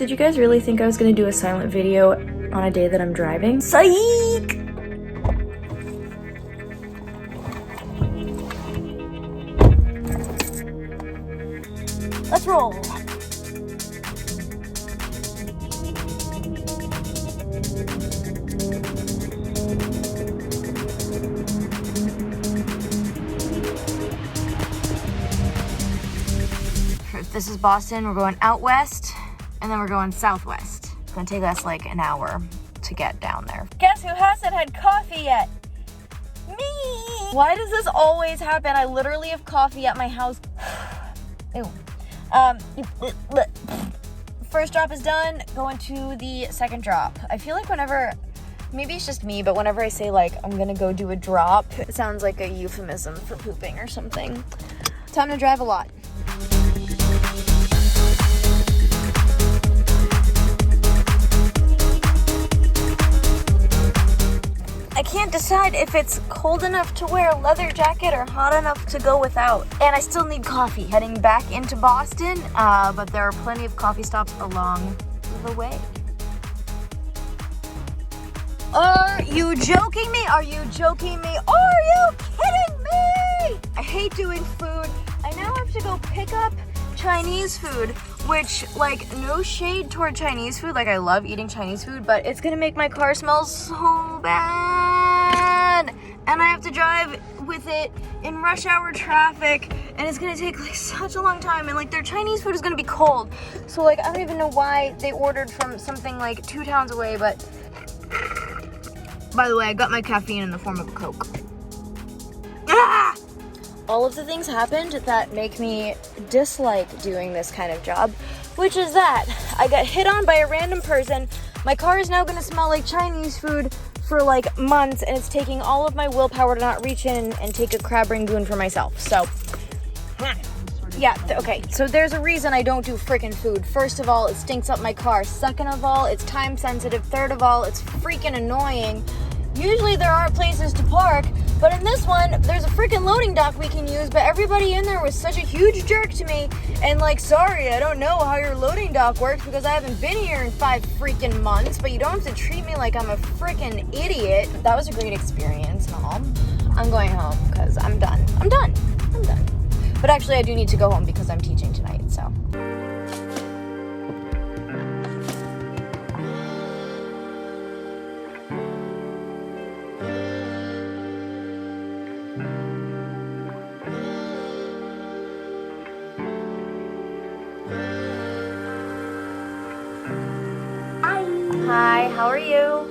Did you guys really think I was gonna do a silent video on a day that I'm driving? Psych! Let's roll. This is Boston. We're going out west, and then we're going southwest. It's gonna take us like an hour to get down there. Guess who hasn't had coffee yet? Me! Why does this always happen? I literally have coffee at my house. Ew. First drop is done. Going to the second drop. I feel like whenever, maybe it's just me, but whenever I say like I'm gonna go do a drop, it sounds like a euphemism for pooping or something. Time to drive a lot. I can't decide if it's cold enough to wear a leather jacket or hot enough to go without. And I still need coffee heading back into Boston, but there are plenty of coffee stops along the way. Are you joking me? Are you joking me? Are you kidding me? I hate doing food. I now have to go pick up Chinese food, which, like, no shade toward Chinese food. Like, I love eating Chinese food, but it's gonna make my car smell so bad. And I have to drive with it in rush hour traffic, and it's gonna take, like, such a long time. And, like, their Chinese food is gonna be cold. So, like, I don't even know why they ordered from something, like, 2 towns away, but... By the way, I got my caffeine in the form of a Coke. Ah! All of the things happened that make me dislike doing this kind of job, which is that I got hit on by a random person. My car is now gonna smell like Chinese food for like months, and it's taking all of my willpower to not reach in and take a crab rangoon for myself. So, yeah, okay, so there's a reason I don't do freaking food. First of all, it stinks up my car. Second of all, it's time sensitive. Third of all, it's freaking annoying. Usually there are places to park, but in this one, there's a freaking loading dock we can use, but everybody in there was such a huge jerk to me, and like, sorry, I don't know how your loading dock works because I haven't been here in 5 freaking months, but you don't have to treat me like I'm a freaking idiot. That was a great experience and all. I'm going home because I'm done. I'm done. But actually, I do need to go home because I'm teaching tonight, so. Hi, how are you?